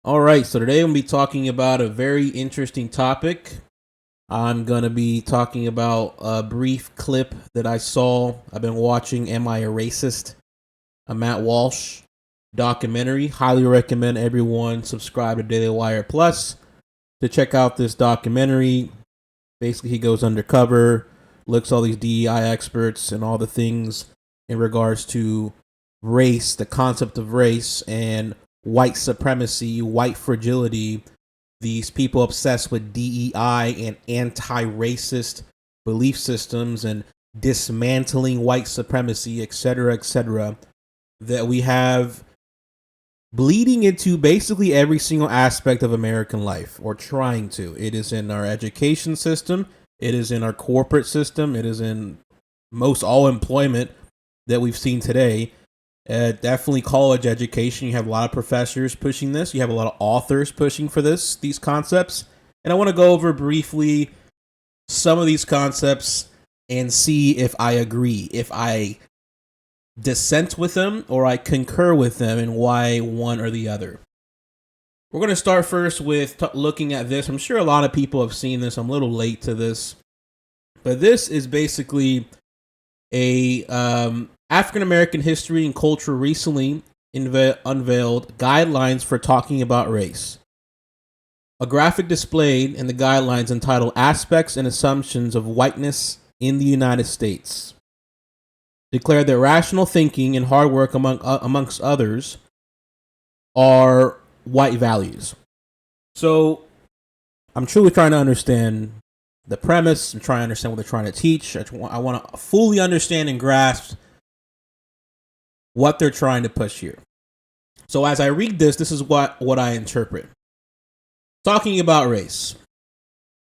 All right, so today I'm going to be talking about a very interesting topic. I'm going to be talking about a brief clip that I saw. I've been watching Am I a Racist? A Matt Walsh documentary. Highly recommend everyone subscribe to Daily Wire Plus to check out this documentary. Basically, he goes undercover, looks at all these DEI experts and all the things in regards to race, the concept of race, and white supremacy, white fragility, these people obsessed with DEI and anti-racist belief systems and dismantling white supremacy, etc., that we have bleeding into basically every single aspect of American life, or trying to. It is in our education system, it is in our corporate system, it is in most all employment that we've seen today. Definitely college education. You have a lot of professors pushing this. You have a lot of authors pushing for these concepts. And I want to go over briefly some of these concepts and see if I agree, if I dissent with them or I concur with them, and why one or the other. We're going to start first with looking at this. I'm sure a lot of people have seen this. I'm a little late to this. But this is basically a African American history and culture recently unveiled guidelines for talking about race. A graphic displayed in the guidelines entitled Aspects and Assumptions of Whiteness in the United States declared that rational thinking and hard work, amongst others, are white values. So I'm truly trying to understand the premise. I'm trying to understand what they're trying to teach. I want to fully understand and grasp what they're trying to push here. So as I read this is what I interpret. Talking about race.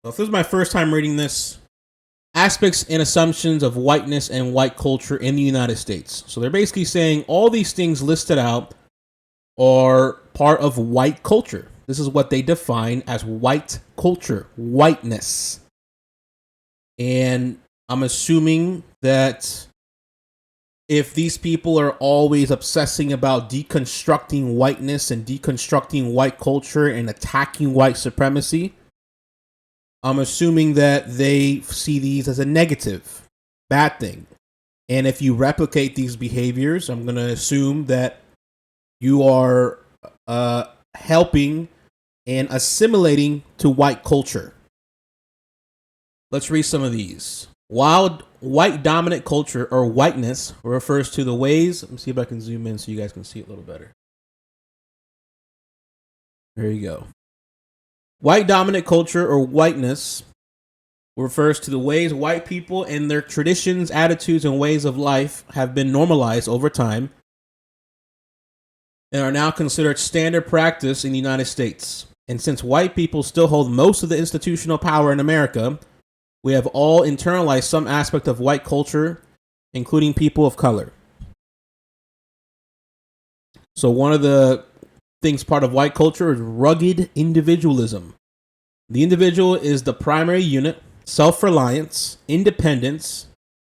So if this is my first time reading this, aspects and assumptions of whiteness and white culture in the United States. So they're basically saying all these things listed out are part of white culture. This is what they define as white culture, whiteness. And I'm assuming that if these people are always obsessing about deconstructing whiteness and deconstructing white culture and attacking white supremacy, I'm assuming that they see these as a negative, bad thing. And if you replicate these behaviors, I'm going to assume that you are helping and assimilating to white culture. Let's read some of these. While white dominant culture or whiteness refers to the ways, let me see if I can zoom in so you guys can see it a little better. There you go. White dominant culture or whiteness refers to the ways white people and their traditions, attitudes, and ways of life have been normalized over time and are now considered standard practice in the United States. And since white people still hold most of the institutional power in America, we have all internalized some aspect of white culture, including people of color. So one of the things part of white culture is rugged individualism. The individual is the primary unit, self-reliance, independence,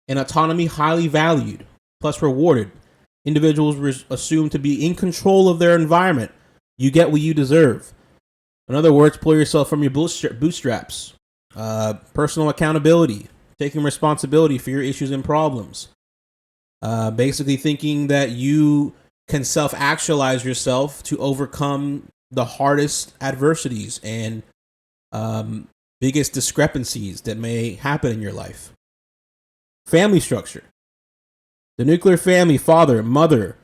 and autonomy highly valued, plus rewarded. Individuals assumed to be in control of their environment. You get what you deserve. In other words, pull yourself from your bootstraps. Personal accountability, taking responsibility for your issues and problems. Basically thinking that you can self-actualize yourself to overcome the hardest adversities and biggest discrepancies that may happen in your life. Family structure. The nuclear family, father, mother,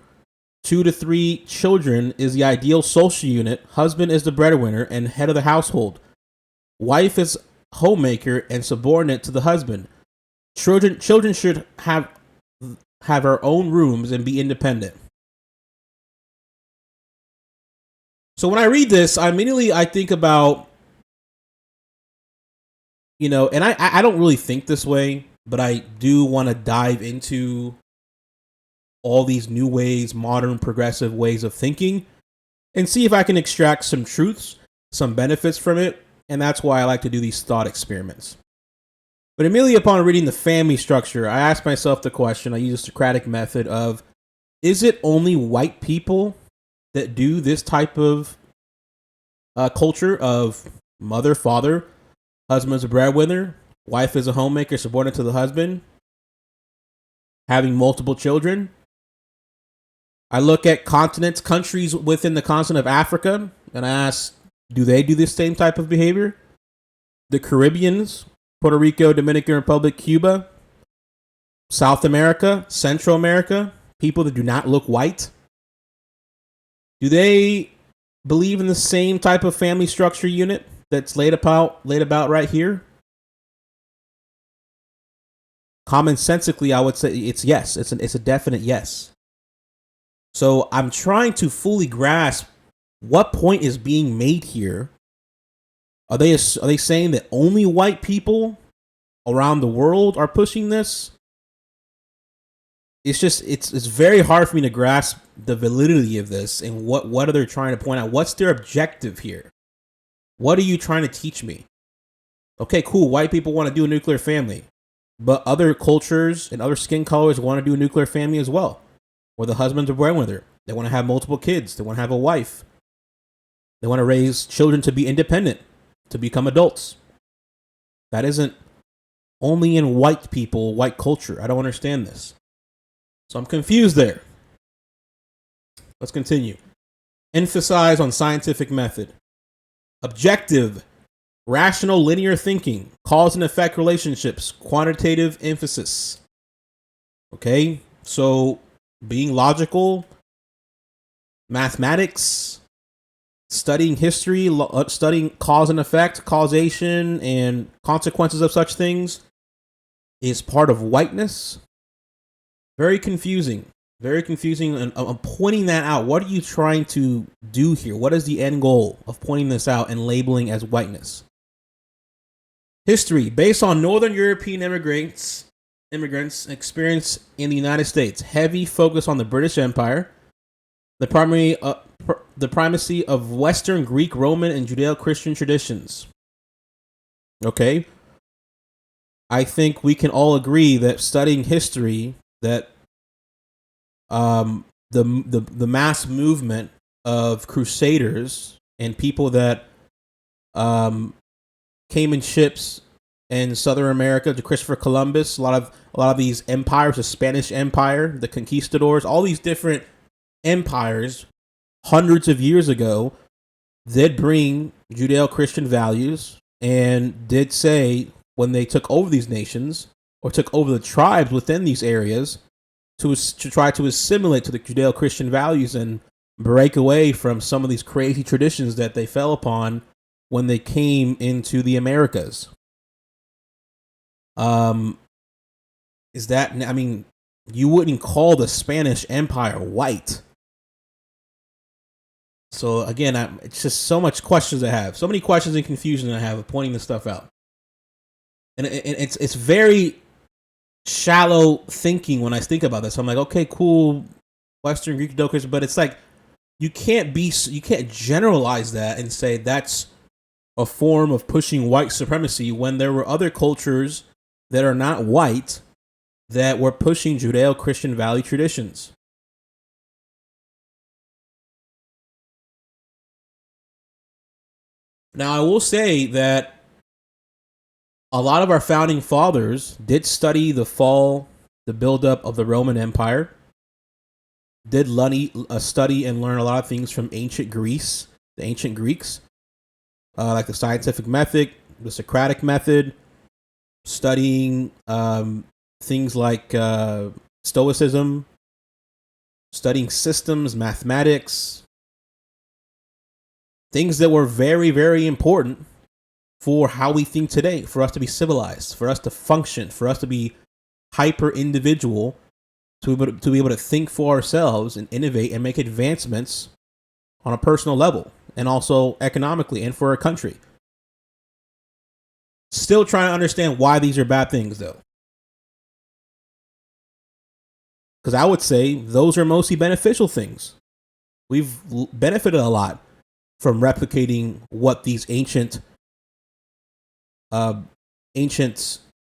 2 to 3 children is the ideal social unit. Husband is the breadwinner and head of the household. Wife is homemaker and subordinate to the husband. Children should have our own rooms and be independent. So when I read this, I think about, and I don't really think this way, but I do want to dive into all these new ways, modern progressive ways of thinking, and see if I can extract some truths, some benefits from it. And that's why I like to do these thought experiments. But immediately upon reading the family structure, I asked myself the question, I use the Socratic method of, is it only white people that do this type of culture of mother, father, husband's a breadwinner, wife is a homemaker, subordinate to the husband, having multiple children. I look at continents, countries within the continent of Africa, and I ask, do they do this same type of behavior? The Caribbeans, Puerto Rico, Dominican Republic, Cuba, South America, Central America, people that do not look white, do they believe in the same type of family structure unit that's laid about right here? Commonsensically, I would say it's yes. It's a definite yes. So I'm trying to fully grasp what point is being made here. Are they saying that only white people around the world are pushing this? It's very hard for me to grasp the validity of this and what are they trying to point out? What's their objective here? What are you trying to teach me? Okay, cool. White people want to do a nuclear family, but other cultures and other skin colors want to do a nuclear family as well, where the husband's a breadwinner. They want to have multiple kids. They want to have a wife. They want to raise children to be independent, to become adults. That isn't only in white people, white culture. I don't understand this. So I'm confused there. Let's continue. Emphasize on scientific method. Objective, rational linear thinking, cause and effect relationships, quantitative emphasis. Okay, so being logical, mathematics, studying history, studying cause and effect, causation, and consequences of such things is part of whiteness. Very confusing. Very confusing. And I'm pointing that out. What are you trying to do here? What is the end goal of pointing this out and labeling as whiteness? History. Based on Northern European immigrants' experience in the United States. Heavy focus on the British Empire. The primacy of Western Greek, Roman, and Judeo-Christian traditions. Okay. I think we can all agree that studying history, that the mass movement of crusaders and people that came in ships in Southern America to Christopher Columbus, a lot of these empires, the Spanish Empire, the conquistadors, all these different empires hundreds of years ago did bring Judeo-Christian values and did say when they took over these nations or took over the tribes within these areas to try to assimilate to the Judeo-Christian values and break away from some of these crazy traditions that they fell upon when they came into the Americas. Is that, I mean, you wouldn't call the Spanish Empire white. So again, it's just so much questions I have, so many questions and confusion I have of pointing this stuff out, and it's very shallow thinking when I think about this. I'm like, okay, cool, Western Greek Judeo-Christian, but it's like you can't generalize that and say that's a form of pushing white supremacy when there were other cultures that are not white that were pushing Judeo-Christian value traditions. Now, I will say that a lot of our founding fathers did study the fall, the buildup of the Roman Empire, did study and learn a lot of things from ancient Greece, the ancient Greeks, like the scientific method, the Socratic method, studying things like Stoicism, studying systems, mathematics, things that were very, very important for how we think today, for us to be civilized, for us to function, for us to be hyper individual, to be able to think for ourselves and innovate and make advancements on a personal level and also economically and for our country. Still trying to understand why these are bad things, though. Because I would say those are mostly beneficial things. We've benefited a lot from replicating what these ancient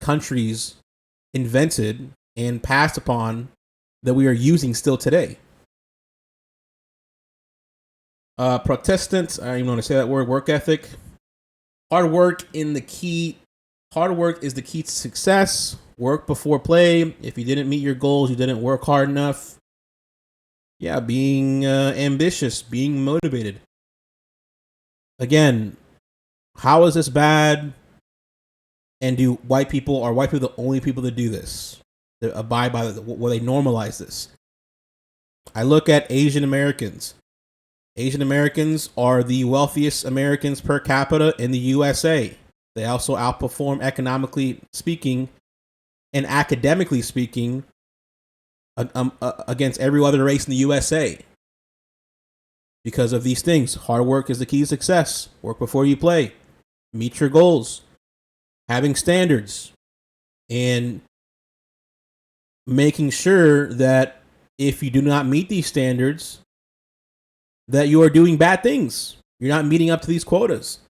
countries invented and passed upon that we are using still today. Protestant, I don't even want to say that word, work ethic. Hard work hard work is the key to success. Work before play. If you didn't meet your goals, you didn't work hard enough. Yeah, being ambitious, being motivated. Again, how is this bad? And are white people the only people that do this? That abide by they normalize this? I look at Asian Americans. Asian Americans are the wealthiest Americans per capita in the USA. They also outperform economically speaking and academically speaking against every other race in the USA. Because of these things, hard work is the key to success. Work before you play. Meet your goals. Having standards. And making sure that if you do not meet these standards, that you are doing bad things. You're not meeting up to these quotas.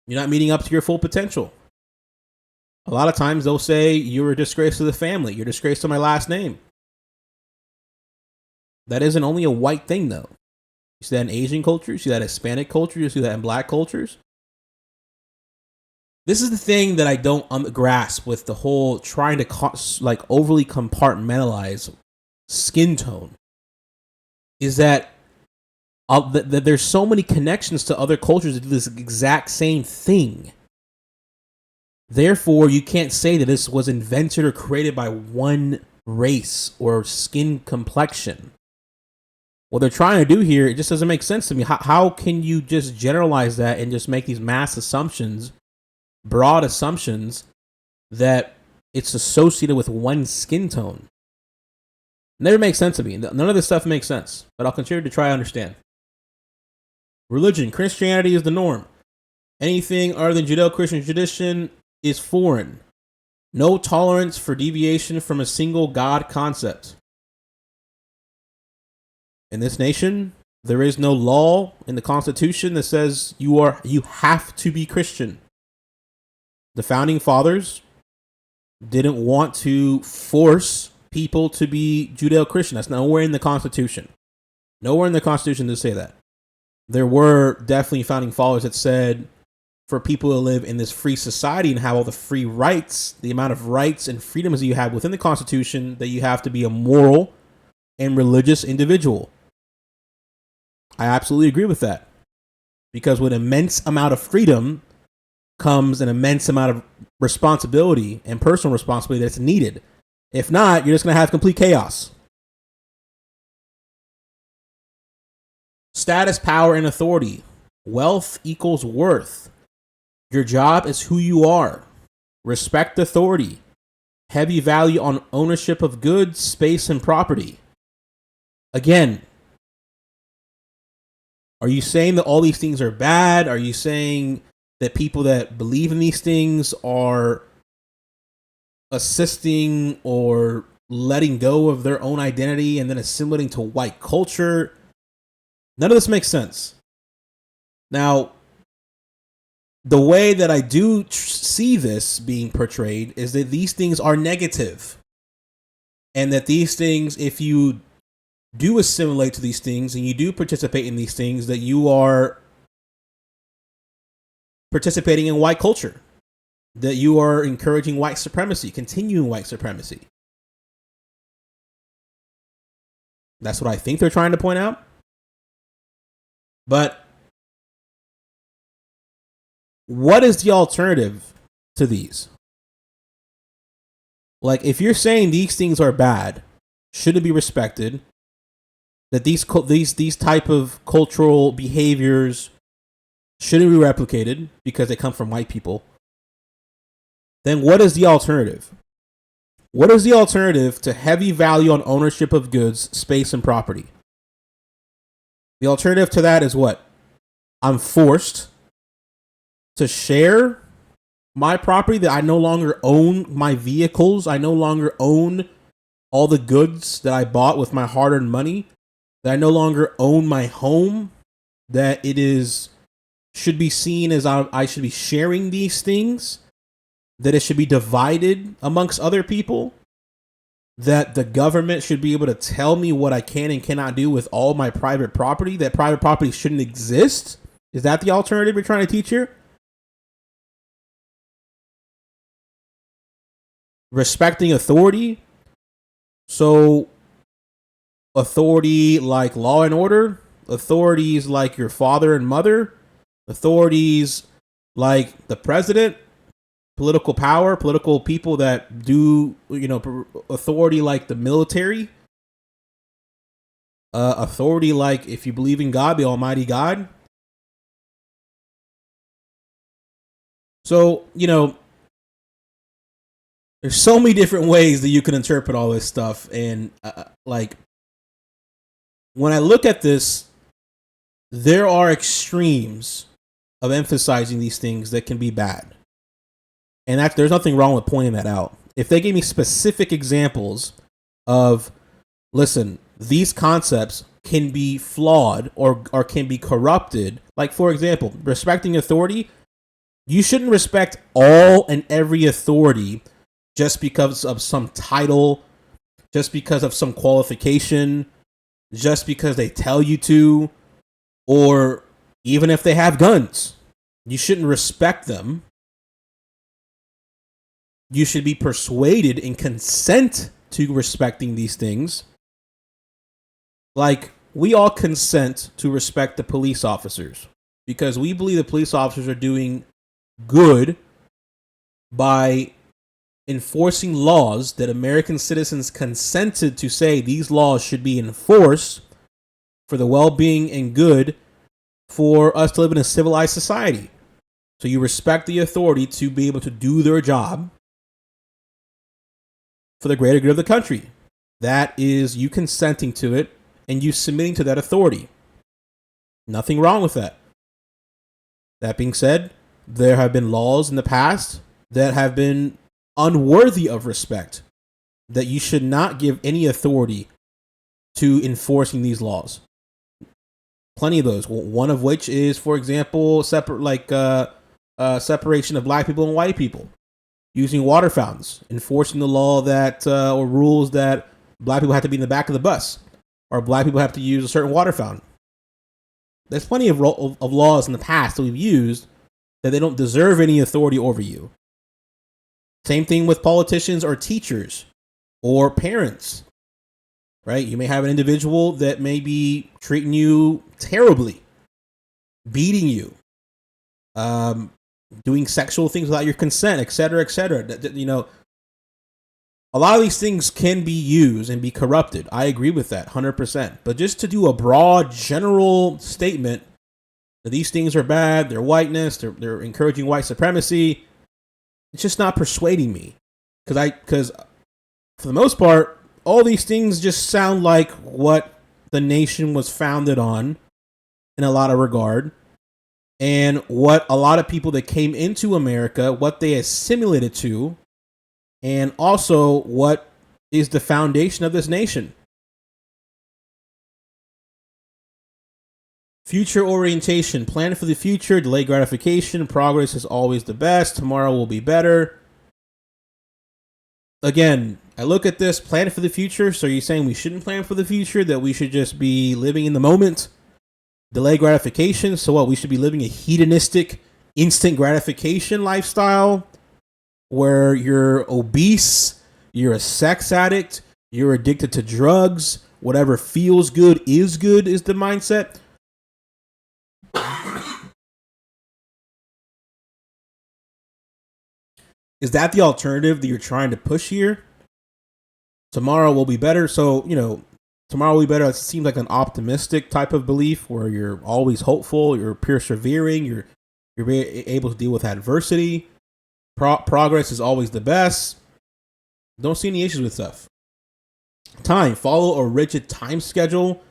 You're not meeting up to your full potential. A lot of times they'll say, you're a disgrace to the family. You're a disgrace to my last name. That isn't only a white thing, though. You see that in Asian culture. You see that in Hispanic culture. You see that in black cultures. This is the thing that I don't grasp with the whole trying to overly compartmentalize skin tone. Is that there's so many connections to other cultures that do this exact same thing. Therefore, you can't say that this was invented or created by one race or skin complexion. What they're trying to do here, it just doesn't make sense to me. How can you just generalize that and just make these mass assumptions, broad assumptions, that it's associated with one skin tone? It never makes sense to me. None of this stuff makes sense, but I'll continue to try to understand. Religion, Christianity is the norm. Anything other than Judeo-Christian tradition is foreign. No tolerance for deviation from a single God concept. In this nation, there is no law in the Constitution that says you have to be Christian. The founding fathers didn't want to force people to be Judeo-Christian. That's nowhere in the Constitution. Nowhere in the Constitution does say that. There were definitely founding fathers that said for people to live in this free society and have all the free rights, the amount of rights and freedoms that you have within the Constitution, that you have to be a moral and religious individual. I absolutely agree with that. Because with immense amount of freedom comes an immense amount of responsibility and personal responsibility that's needed. If not, you're just going to have complete chaos. Status, power, and authority. Wealth equals worth. Your job is who you are. Respect authority. Heavy value on ownership of goods, space, and property. Again, are you saying that all these things are bad? Are you saying that people that believe in these things are assisting or letting go of their own identity and then assimilating to white culture? None of this makes sense. Now, the way that I do see this being portrayed is that these things are negative. And that these things, if you do assimilate to these things and you do participate in these things, that you are participating in white culture. That you are encouraging white supremacy, continuing white supremacy. That's what I think they're trying to point out. But what is the alternative to these? Like, if you're saying these things are bad, shouldn't be respected, that these type of cultural behaviors shouldn't be replicated because they come from white people, then what is the alternative? What is the alternative to heavy value on ownership of goods, space, and property? The alternative to that is what? I'm forced to share my property, that I no longer own my vehicles. I no longer own all the goods that I bought with my hard-earned money. That I no longer own my home. That should be seen as I should be sharing these things. That it should be divided amongst other people. that the government should be able to tell me what I can and cannot do with all my private property, that private property shouldn't exist? Is that the alternative you're trying to teach here? Respecting authority. So, authority like law and order, authorities like your father and mother, authorities like the president, political power, political people that do, authority like the military, authority like, if you believe in God, the Almighty God. So, there's so many different ways that you can interpret all this stuff. And like, when I look at this, there are extremes of emphasizing these things that can be bad. And there's nothing wrong with pointing that out. If they gave me specific examples of, listen, these concepts can be flawed or can be corrupted. Like, for example, respecting authority. You shouldn't respect all and every authority just because of some title, just because of some qualification, just because they tell you to, or even if they have guns. You shouldn't respect them. You should be persuaded and consent to respecting these things. Like, we all consent to respect the police officers because we believe the police officers are doing good by enforcing laws that American citizens consented to say these laws should be enforced for the well-being and good for us to live in a civilized society. So you respect the authority to be able to do their job for the greater good of the country. That is you consenting to it and you submitting to that authority. Nothing wrong with that. That being said, there have been laws in the past that have been unworthy of respect, that you should not give any authority to enforcing these laws. Plenty of those. One of which is, for example, separation of black people and white people, using water fountains, enforcing the law that or rules that black people have to be in the back of the bus, or black people have to use a certain water fountain. There's plenty of laws in the past that we've used that they don't deserve any authority over you. Same thing with politicians or teachers or parents, right? You may have an individual that may be treating you terribly, beating you, doing sexual things without your consent, etc., etc. A lot of these things can be used and be corrupted. I agree with that 100%. But just to do a broad, general statement that these things are bad, they're whiteness, they're encouraging white supremacy, it's just not persuading me. Because for the most part, all these things just sound like what the nation was founded on in a lot of regard, and what a lot of people that came into America, what they assimilated to, and also what is the foundation of this nation. Future orientation, plan for the future, delay gratification, progress is always the best, tomorrow will be better. Again, I look at this, plan for the future, so you're saying we shouldn't plan for the future, that we should just be living in the moment? Delay gratification, so what, we should be living a hedonistic, instant gratification lifestyle, where you're obese, you're a sex addict, you're addicted to drugs, whatever feels good is the mindset? Is that the alternative that you're trying to push here? Tomorrow will be better. So, tomorrow will be better. It seems like an optimistic type of belief where you're always hopeful, you're persevering, you're able to deal with adversity. Progress is always the best. Don't see any issues with stuff. Time. Follow a rigid time schedule.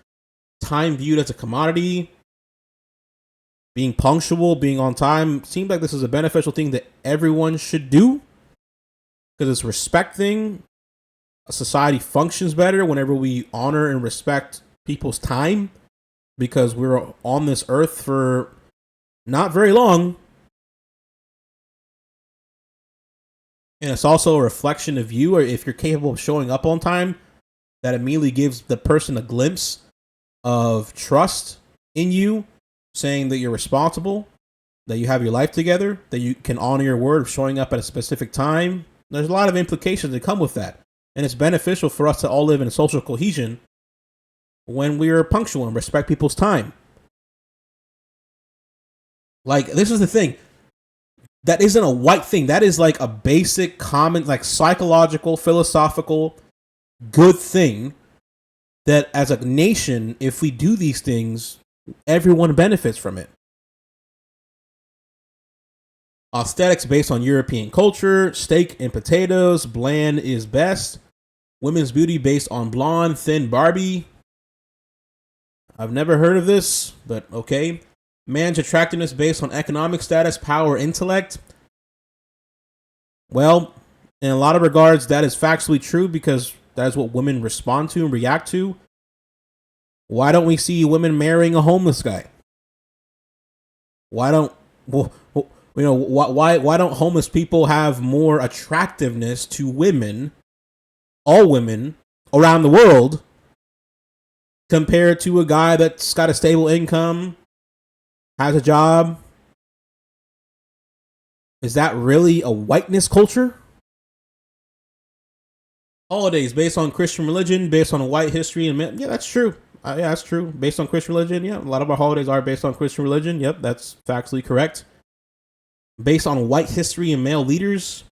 Time viewed as a commodity. Being punctual, being on time, seems like this is a beneficial thing that everyone should do because it's a respect thing. A society functions better whenever we honor and respect people's time, because we're on this earth for not very long. And it's also a reflection of you, or if you're capable of showing up on time, that immediately gives the person a glimpse of trust in you, saying that you're responsible, that you have your life together, that you can honor your word of showing up at a specific time. There's a lot of implications that come with that. And it's beneficial for us to all live in social cohesion when we are punctual and respect people's time. Like, this is the thing. That isn't a white thing. That is like a basic, common, like psychological, philosophical, good thing that as a nation, if we do these things, everyone benefits from it. Aesthetics based on European culture, steak and potatoes, bland is best. Women's beauty based on blonde, thin Barbie. I've never heard of this, but okay. Man's attractiveness based on economic status, power, intellect. Well, in a lot of regards, that is factually true because that is what women respond to and react to. Why don't we see women marrying a homeless guy? Why don't why don't homeless people have more attractiveness to women, all women around the world, compared to a guy that's got a stable income, has a job? Is that really a whiteness culture? Holidays based on Christian religion, based on a white history, and yeah, that's true. Yeah, that's true. Based on Christian religion, yeah, a lot of our holidays are based on Christian religion. Yep, that's factually correct. Based on white history and male leaders,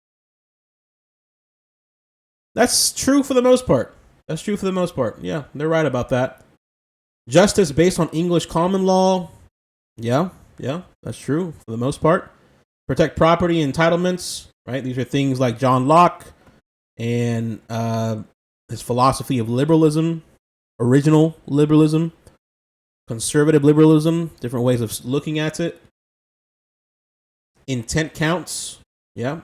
that's true for the most part. That's true for the most part. Yeah, they're right about that. Justice based on English common law, yeah, that's true for the most part. Protect property entitlements, right? These are things like John Locke and his philosophy of liberalism, original liberalism, conservative liberalism, different ways of looking at it. Intent counts, yeah.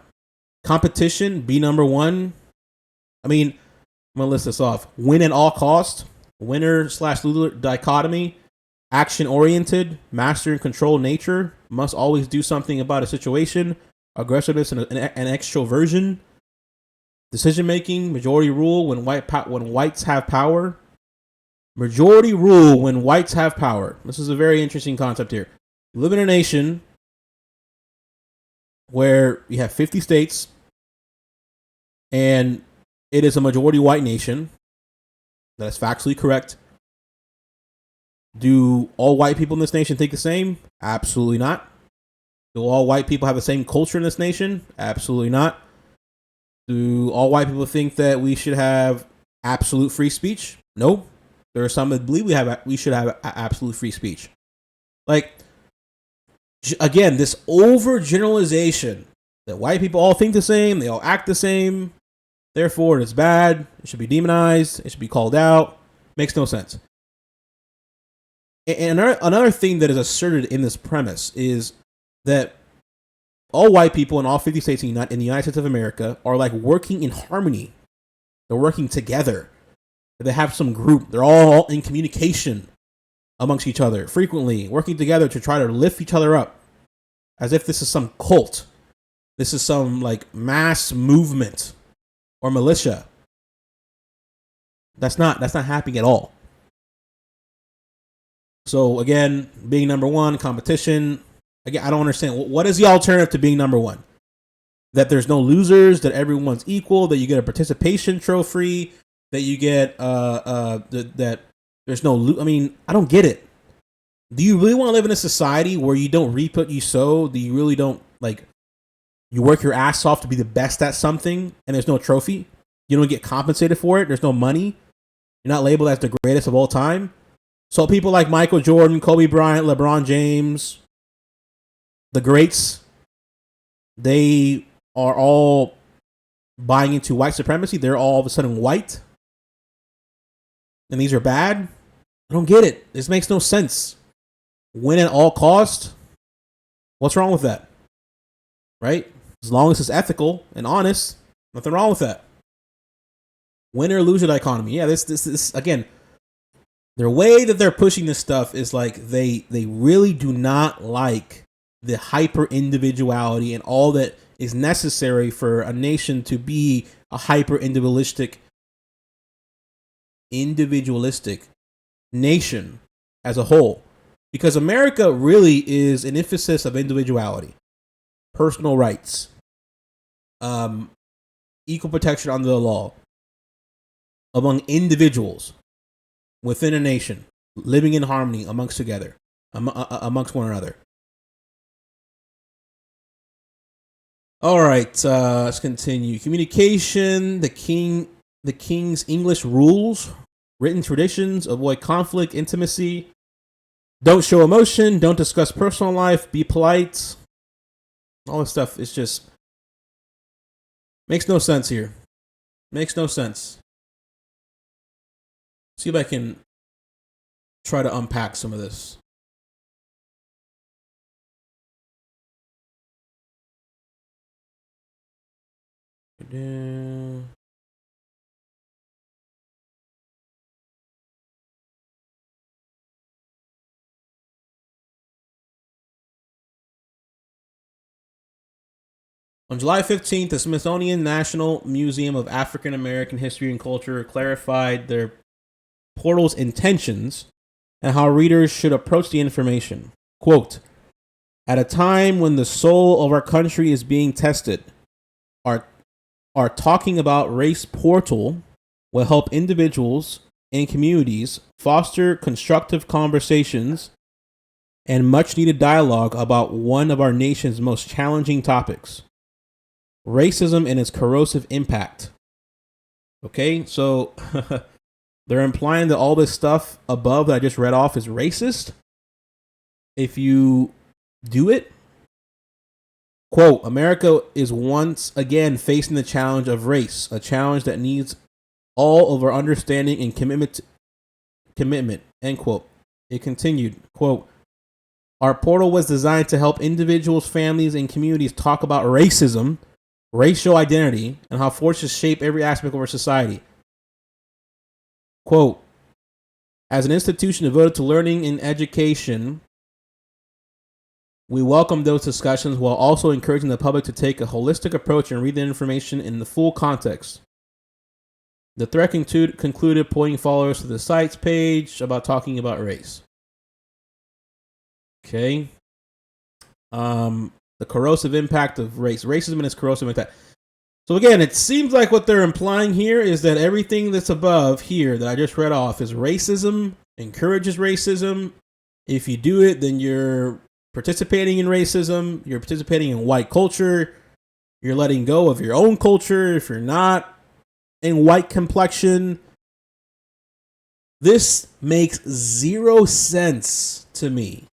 Competition, be number one. I mean, I'm going to list this off. Win at all cost, winner/loser dichotomy, action-oriented, master and control nature, must always do something about a situation, aggressiveness and extroversion, decision-making, majority rule when whites have power. Majority rule when whites have power. This is a very interesting concept here. We live in a nation where you have 50 states and it is a majority white nation. That is factually correct. Do all white people in this nation think the same? Absolutely not. Do all white people have the same culture in this nation? Absolutely not. Do all white people think that we should have absolute free speech? No. There are some that believe we should have absolute free speech. Like, again, this overgeneralization that white people all think the same, they all act the same, therefore it's bad, it should be demonized, it should be called out, makes no sense. And another thing that is asserted in this premise is that all white people in all 50 states in the United States of America are like working in harmony. They're working together. They have some group. They're all in communication amongst each other, frequently working together to try to lift each other up, as if this is some cult. This is some like mass movement or militia. That's not happening at all. So again, being number one, competition. Again, I don't understand. What is the alternative to being number one? That there's no losers, that everyone's equal, that you get a participation trophy, that you get that there's no. I mean, I don't get it. Do you really want to live in a society where you don't reap what you sow? Do you really don't like? You work your ass off to be the best at something, and there's no trophy. You don't get compensated for it. There's no money. You're not labeled as the greatest of all time. So people like Michael Jordan, Kobe Bryant, LeBron James, the greats, they are all buying into white supremacy. They're all of a sudden white. And these are bad. I don't get it. This makes no sense. Win at all cost. What's wrong with that? Right? As long as it's ethical and honest, nothing wrong with that. Winner or loser dichotomy. Yeah, this again, the way that they're pushing this stuff is like they really do not like the hyper individuality and all that is necessary for a nation to be a hyper individualistic nation as a whole. Because America really is an emphasis of individuality, personal rights, equal protection under the law among individuals within a nation, living in harmony amongst one another. All right, let's continue. Communication, the king's English rules, written traditions, avoid conflict, intimacy, don't show emotion, don't discuss personal life, be polite. All this stuff is just makes no sense here. Makes no sense. See if I can try to unpack some of this. On July 15th, the Smithsonian National Museum of African American History and Culture clarified their portal's intentions and how readers should approach the information. Quote, at a time when the soul of our country is being tested, our talking about race portal will help individuals and communities foster constructive conversations and much needed dialogue about one of our nation's most challenging topics, racism and its corrosive impact. Okay, so they're implying that all this stuff above that I just read off is racist if you do it. Quote, America is once again facing the challenge of race, a challenge that needs all of our understanding and commitment, end quote. It continued, quote, our portal was designed to help individuals, families, and communities talk about racism, racial identity, and how forces shape every aspect of our society. Quote, as an institution devoted to learning and education, we welcome those discussions while also encouraging the public to take a holistic approach and read the information in the full context. The thread concluded pointing followers to the site's page about talking about race. Okay. The corrosive impact of racism and its corrosive impact. So again, it seems like what they're implying here is that everything that's above here that I just read off is racism, encourages racism. If you do it, then you're participating in racism, you're participating in white culture, you're letting go of your own culture if you're not in white complexion. This makes zero sense to me.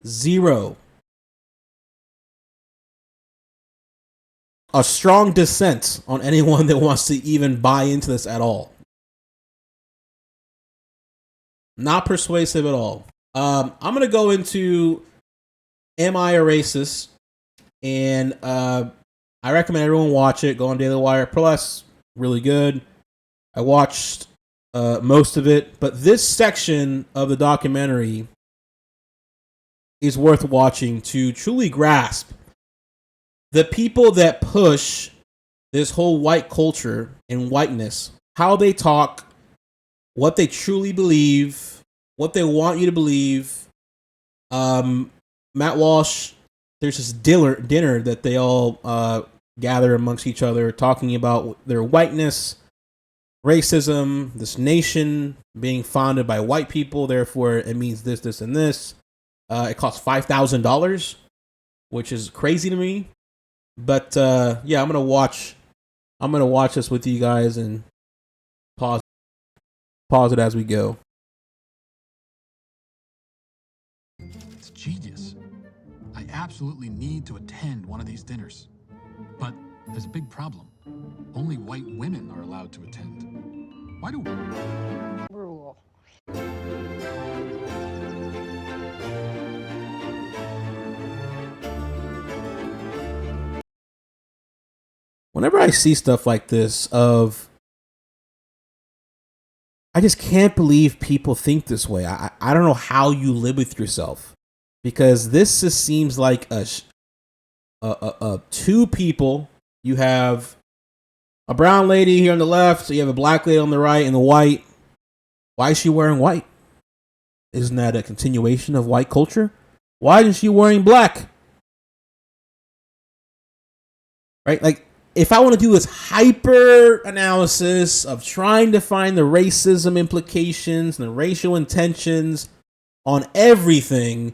Zero. A strong dissent on anyone that wants to even buy into this at all. Not persuasive at all. I'm going to go into Am I a Racist? And I recommend everyone watch it. Go on Daily Wire Plus. Really good. I watched most of it. But this section of the documentary is worth watching to truly grasp the people that push this whole white culture and whiteness, how they talk, what they truly believe, what they want you to believe. Matt Walsh, there's this dinner that they all gather amongst each other, talking about their whiteness, racism, this nation being founded by white people, therefore it means this, this, and this. It costs $5,000, which is crazy to me. But yeah, I'm gonna watch this with you guys and pause it as we go. It's genius. I absolutely need to attend one of these dinners. But there's a big problem. Only white women are allowed to attend. Why do rule? Whenever I see stuff like this I just can't believe people think this way. I don't know how you live with yourself, because this just seems like two people. You have a brown lady here on the left, so you have a black lady on the right, and the white. Why is she wearing white? Isn't that a continuation of white culture? Why isn't she wearing black? Right? Like, if I want to do this hyper analysis of trying to find the racism implications and the racial intentions on everything,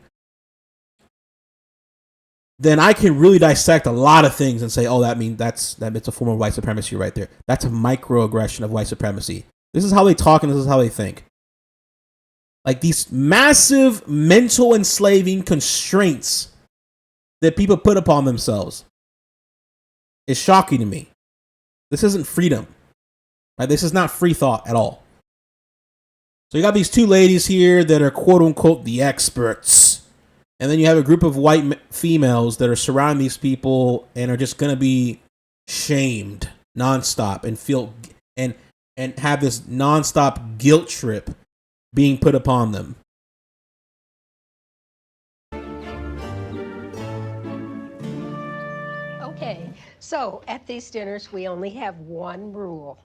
then I can really dissect a lot of things and say, oh, that's a form of white supremacy right there. That's a microaggression of white supremacy. This is how they talk and this is how they think. Like, these massive mental enslaving constraints that people put upon themselves is shocking to me. This isn't freedom. Right? This is not free thought at all. So you got these two ladies here that are quote unquote the experts. And then you have a group of white females that are surrounding these people and are just going to be shamed nonstop and feel and have this nonstop guilt trip being put upon them. Okay, so at these dinners, we only have one rule.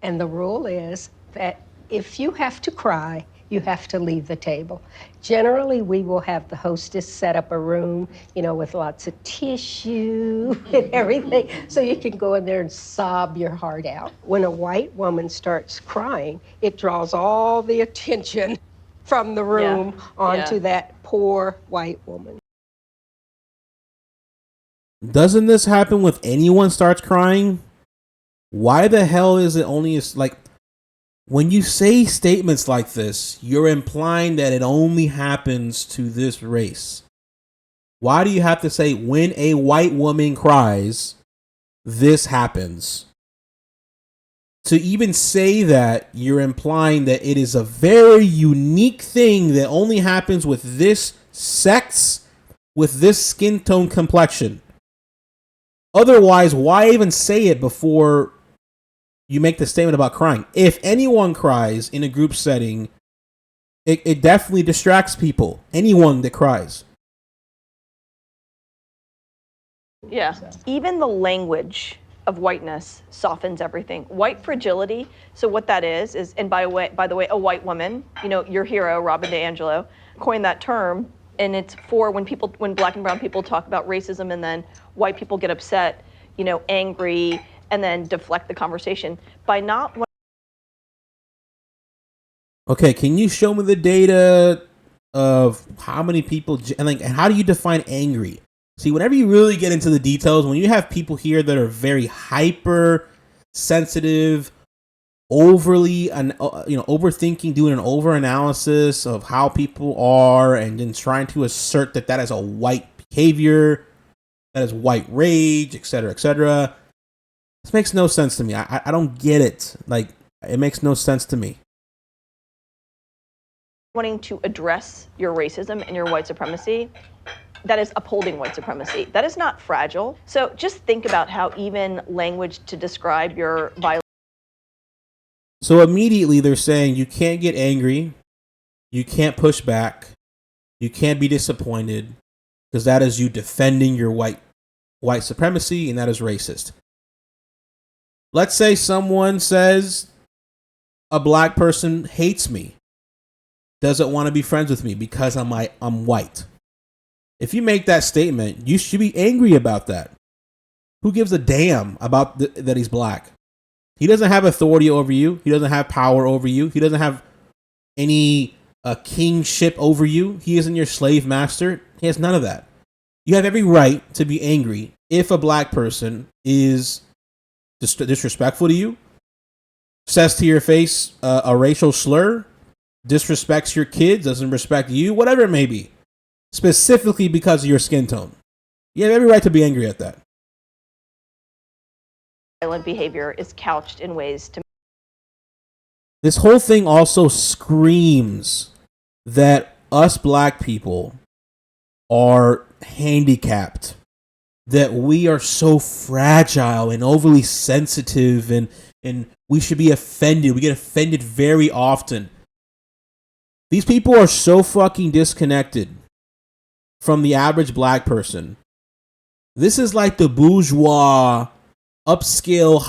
And the rule is that if you have to cry, you have to leave the table. Generally, we will have the hostess set up a room, with lots of tissue and everything, so you can go in there and sob your heart out. When a white woman starts crying, it draws all the attention from the room onto that poor white woman. Doesn't this happen with anyone starts crying? Why the hell is it only like, when you say statements like this, you're implying that it only happens to this race. Why do you have to say when a white woman cries, this happens? To even say that, you're implying that it is a very unique thing that only happens with this sex, with this skin tone complexion. Otherwise, why even say it before you make the statement about crying? If anyone cries in a group setting, it definitely distracts people. Anyone that cries. Yeah. Even the language of whiteness softens everything. White fragility. So what that is, and by the way, a white woman, your hero, Robin DiAngelo, coined that term, and it's for when black and brown people talk about racism and then white people get upset, angry, and then deflect the conversation by not. Okay, can you show me the data of how many people, and how do you define angry? See, whenever you really get into the details, when you have people here that are very hyper sensitive, overly, overthinking, doing an over analysis of how people are, and then trying to assert that is a white behavior, that is white rage, etc., etc. This makes no sense to me. I don't get it. Like, it makes no sense to me. Wanting to address your racism and your white supremacy, that is upholding white supremacy. That is not fragile. So just think about how even language to describe your violence. So immediately they're saying you can't get angry, you can't push back, you can't be disappointed, because that is you defending your white supremacy, and that is racist. Let's say someone says a black person hates me, doesn't want to be friends with me because I'm white. If you make that statement, you should be angry about that. Who gives a damn about that he's black? He doesn't have authority over you. He doesn't have power over you. He doesn't have any kingship over you. He isn't your slave master. He has none of that. You have every right to be angry if a black person is disrespectful to you, says to your face a racial slur, disrespects your kids, doesn't respect you, whatever it may be, specifically because of your skin tone. You have every right to be angry at that. Violent behavior is couched in ways to. This whole thing also screams that us black people are handicapped, that we are so fragile and overly sensitive, and we should be offended. We get offended very often. These people are so fucking disconnected from the average black person This is like the bourgeois, upscale,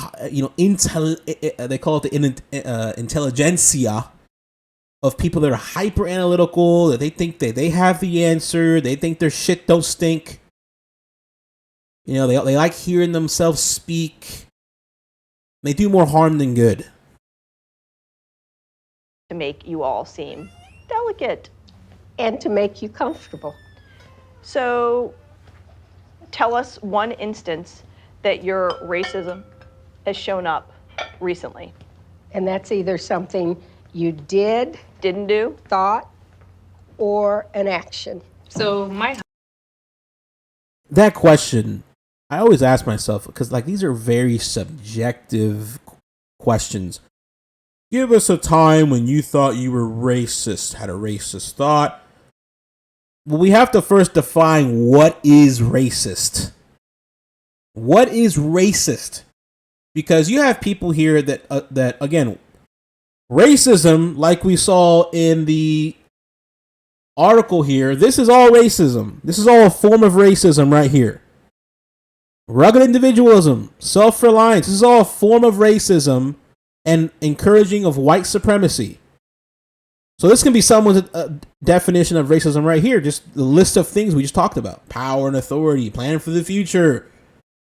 they call it the intelligentsia of people that are hyper analytical, that they think that they have the answer, they think their shit don't stink. You know, they like hearing themselves speak. They do more harm than good. To make you all seem delicate. And to make you comfortable. So tell us one instance that your racism has shown up recently. And that's either something you did, Didn't do? thought, or an action. So That question, I always ask myself, because like these are very subjective questions. Give us a time when you thought you were racist, had a racist thought. Well, we have to first define what is racist. What is racist? Because you have people here that again, racism, like we saw in the article here, this is all racism. This is all a form of racism right here. Rugged individualism, self-reliance, this is all a form of racism and encouraging of white supremacy. So this can be someone's definition of racism right here. Just the list of things we just talked about. Power and authority, plan for the future,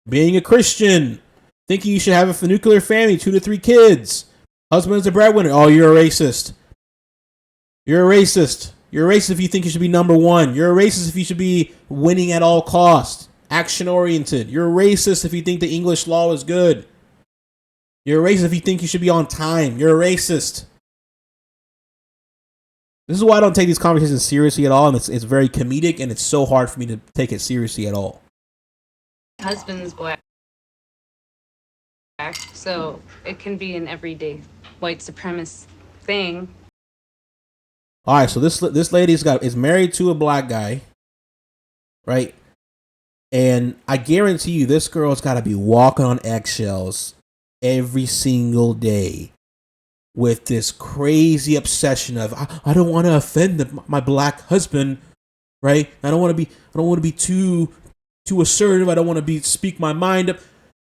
being a Christian, thinking you should have a nuclear family, 2 to 3 kids, husband is a breadwinner. Oh, you're a racist. You're a racist. You're a racist if you think you should be number one. You're a racist if you should be winning at all costs, action-oriented. You're a racist if you think the English law is good. You're a racist if you think you should be on time. You're a racist. This is why I don't take these conversations seriously at all, and it's very comedic, and it's so hard for me to take it seriously at all. husband's black, so it can be an everyday white supremacist thing. All right, so this is married to a black guy, right? And I guarantee you, this girl's got to be walking on eggshells every single day with this crazy obsession of I don't want to offend my black husband, right? I don't want to be too assertive. I don't want to speak my mind up.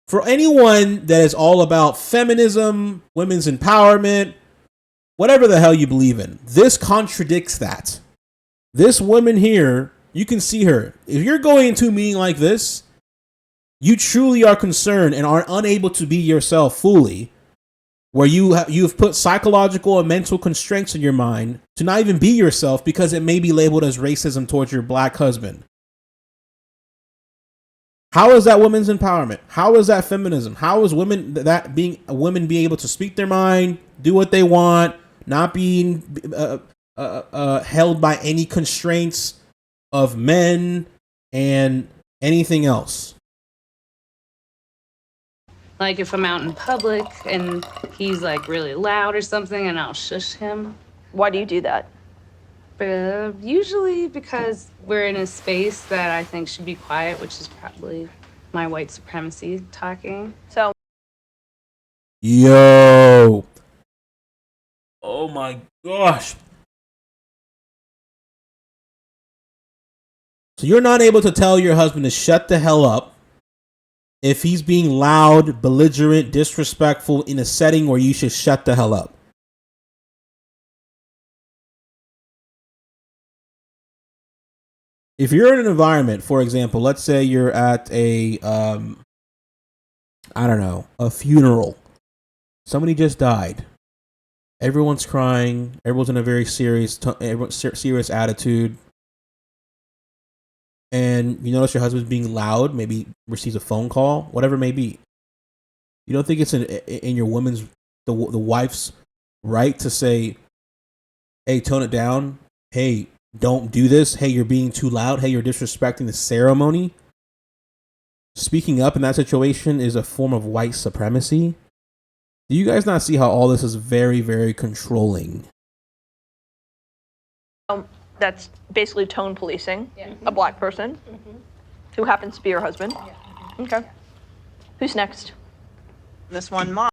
For anyone that is all about feminism, women's empowerment, whatever the hell you believe in, this contradicts that. This woman here, you can see her. If you're going into a meeting like this, you truly are concerned and are unable to be yourself fully, where you've put psychological and mental constraints in your mind to not even be yourself because it may be labeled as racism towards your black husband. How is that women's empowerment? How is that feminism? How is women being able to speak their mind, do what they want, not being held by any constraints of men and anything else? Like if I'm out in public and he's like really loud or something, and I'll shush him. Why do you do that? Usually because we're in a space that I think should be quiet, which is probably my white supremacy talking. So, Yo. Oh my gosh. So you're not able to tell your husband to shut the hell up if he's being loud, belligerent, disrespectful in a setting where you should shut the hell up. If you're in an environment, for example, let's say you're at a funeral. Somebody just died. Everyone's crying. Everyone's in a very serious attitude. And you notice your husband's being loud, maybe receives a phone call, whatever it may be. You don't think it's in your the wife's right to say, hey, tone it down. Hey, don't do this. Hey, you're being too loud. Hey, you're disrespecting the ceremony. Speaking up in that situation is a form of white supremacy. Do you guys not see how all this is very, very controlling? that's basically tone policing a black person who happens to be your husband. Okay. Who's next? This one, Mom.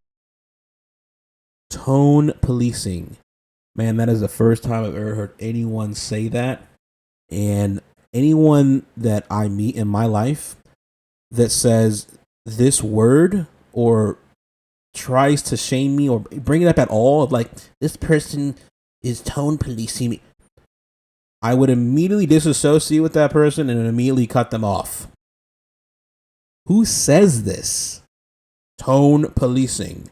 Tone policing. Man, that is the first time I've ever heard anyone say that. And anyone that I meet in my life that says this word or tries to shame me or bring it up at all, of like, this person is tone policing me, I would immediately disassociate with that person and immediately cut them off. Who says this? Tone policing.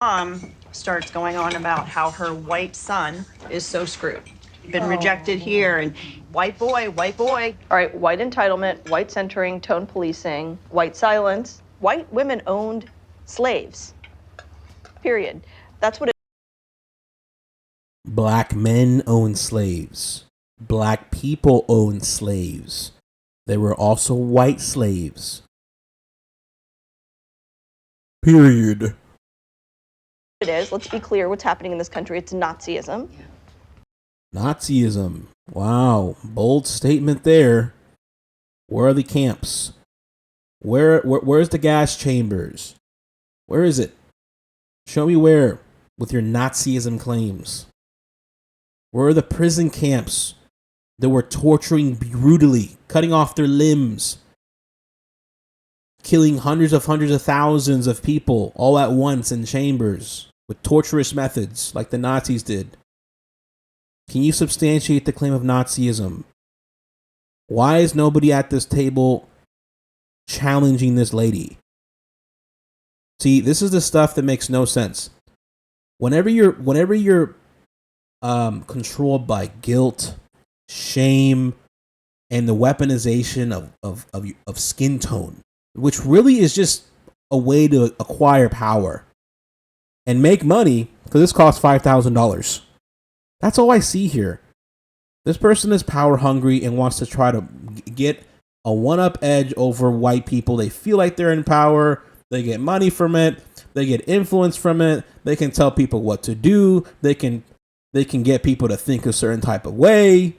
Mom starts going on about how her white son is so screwed. Been rejected here, and white boy, white boy. All right, white entitlement, white centering, tone policing, white silence. White women owned slaves. Period. That's what it Black men own slaves. Black people own slaves. There were also white slaves. Period. is. Let's be clear what's happening in this country. It's Nazism. Nazism. Wow. Bold statement there. Where are the camps? Where's the gas chambers? Where is it? Show me where with your Nazism claims. Where are the prison camps that were torturing brutally, cutting off their limbs, killing hundreds of thousands of people all at once in chambers with torturous methods like the Nazis did? Can you substantiate the claim of Nazism? Why is nobody at this table challenging this lady? See, this is the stuff that makes no sense. Whenever you're controlled by guilt, shame, and the weaponization of skin tone, which really is just a way to acquire power and make money, because this costs $5,000. That's all I see here. This person is power hungry and wants to try to get a one-up edge over white people. They feel like they're in power. They get money from it. They get influence from it. They can tell people what to do. They can get people to think a certain type of way.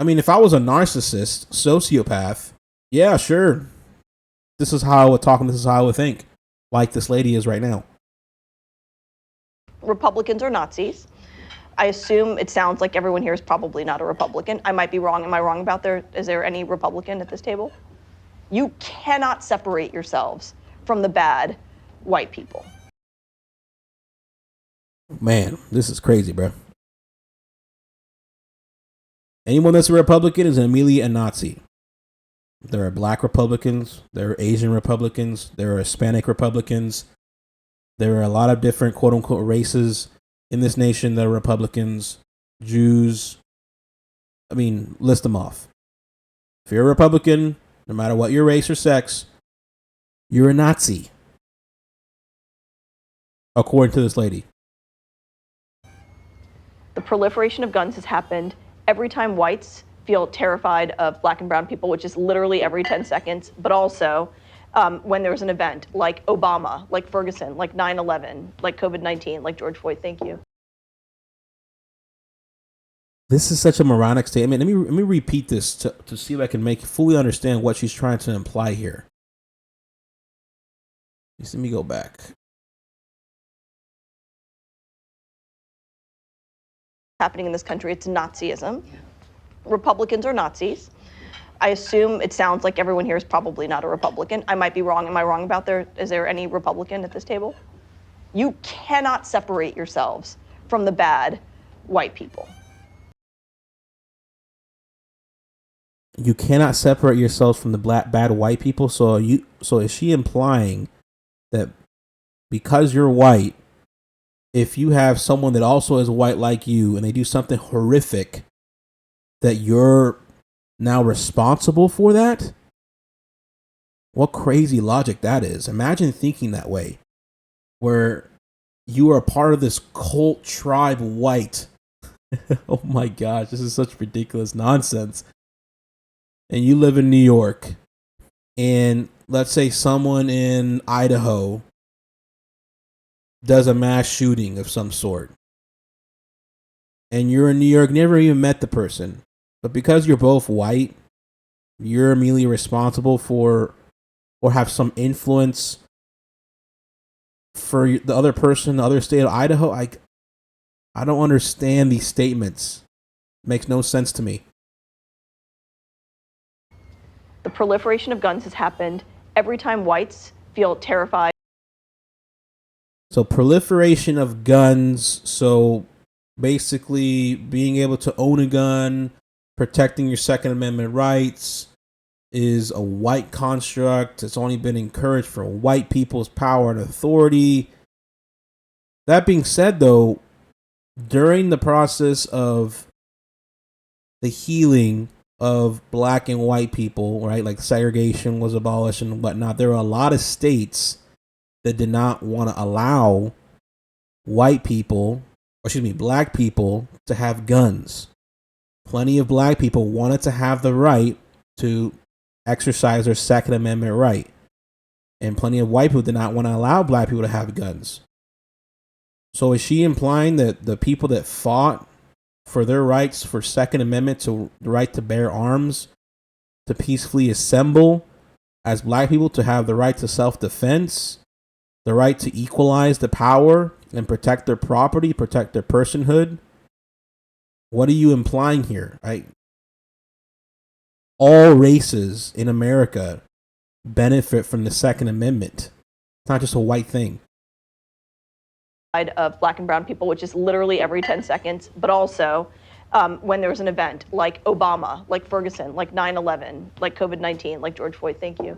I mean, if I was a narcissist, sociopath, yeah, sure. This is how I would talk and this is how I would think, like this lady is right now. Republicans are Nazis. I assume it sounds like everyone here is probably not a Republican. I might be wrong. Am I wrong about is there any Republican at this table? You cannot separate yourselves from the bad white people. Man, this is crazy, bro. Anyone that's a Republican is immediately a Nazi. There are black Republicans, there are Asian Republicans, there are Hispanic Republicans. There are a lot of different quote unquote races in this nation that are Republicans, Jews. I mean, list them off. If you're a Republican, no matter what your race or sex, you're a Nazi. According to this lady. The proliferation of guns has happened every time whites feel terrified of black and brown people, which is literally every 10 seconds, but also when there's an event like Obama, like Ferguson, like 9/11, like COVID-19, like George Floyd. Thank you. This is such a moronic statement. Let me repeat this to see if I can fully understand what she's trying to imply here. Let me go back. Happening in this country, it's Nazism. Republicans are Nazis. I assume it sounds like everyone here is probably not a Republican. I might be wrong. Am I wrong about is there any Republican at this table? You cannot separate yourselves from the bad white people. You cannot separate yourselves from the bad white people. So is she implying that because you're white, if you have someone that also is white like you and they do something horrific, that you're now responsible for that? What crazy logic that is. Imagine thinking that way, where you are a part of this cult tribe white. Oh my gosh, this is such ridiculous nonsense. And you live in New York, and let's say someone in Idaho does a mass shooting of some sort, and you're in New York, never even met the person, but because you're both white, you're immediately responsible for or have some influence for the other person, the other state of Idaho. I don't understand these statements. It makes no sense to me. The proliferation of guns has happened every time whites feel terrified. So proliferation of guns. So basically being able to own a gun, protecting your Second Amendment rights is a white construct. It's only been encouraged for white people's power and authority. That being said, though, during the process of the healing of black and white people, right, like segregation was abolished and whatnot, there were a lot of states that did not want to allow white people, black people, to have guns. Plenty of black people wanted to have the right to exercise their Second Amendment right. And plenty of white people did not want to allow black people to have guns. So is she implying that the people that fought for their rights for Second Amendment, to the right to bear arms, to peacefully assemble as black people, to have the right to self-defense, the right to equalize the power and protect their property, protect their personhood? What are you implying here? All races in America benefit from the Second Amendment. It's not just a white thing. Of black and brown people, which is literally every 10 seconds, but also when there's an event like Obama, like Ferguson, like 9/11, like COVID-19, like George Floyd, thank you.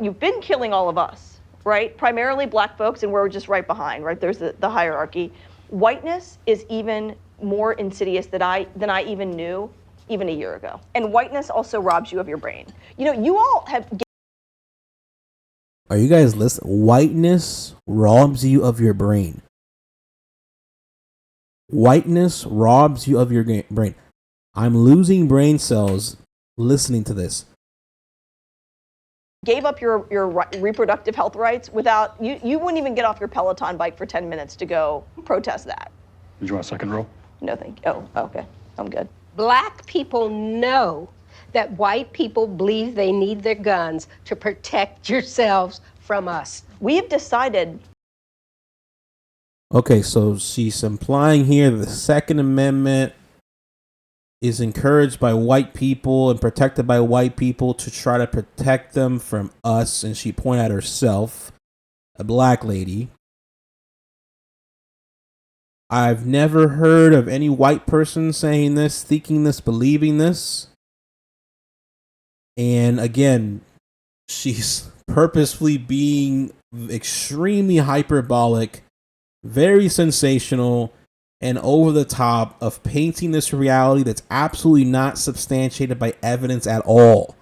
You've been killing all of us, right? Primarily black folks, and we're just right behind, right? There's the hierarchy. Whiteness is even more insidious than I even knew even a year ago. And whiteness also robs you of your brain. You know, you all have... Are you guys listening? Whiteness robs you of your brain. Whiteness robs you of your brain. I'm losing brain cells listening to this. Gave up your reproductive health rights without... You wouldn't even get off your Peloton bike for 10 minutes to go protest that. Did you want a second row? No, thank you. Oh, okay. I'm good. Black people know that white people believe they need their guns to protect yourselves from us. We've decided... Okay, so she's implying here that the Second Amendment is encouraged by white people and protected by white people to try to protect them from us, and she pointed at herself, a black lady. I've never heard of any white person saying this, thinking this, believing this. And again, she's purposefully being extremely hyperbolic, very sensational, and over the top of painting this reality that's absolutely not substantiated by evidence at all.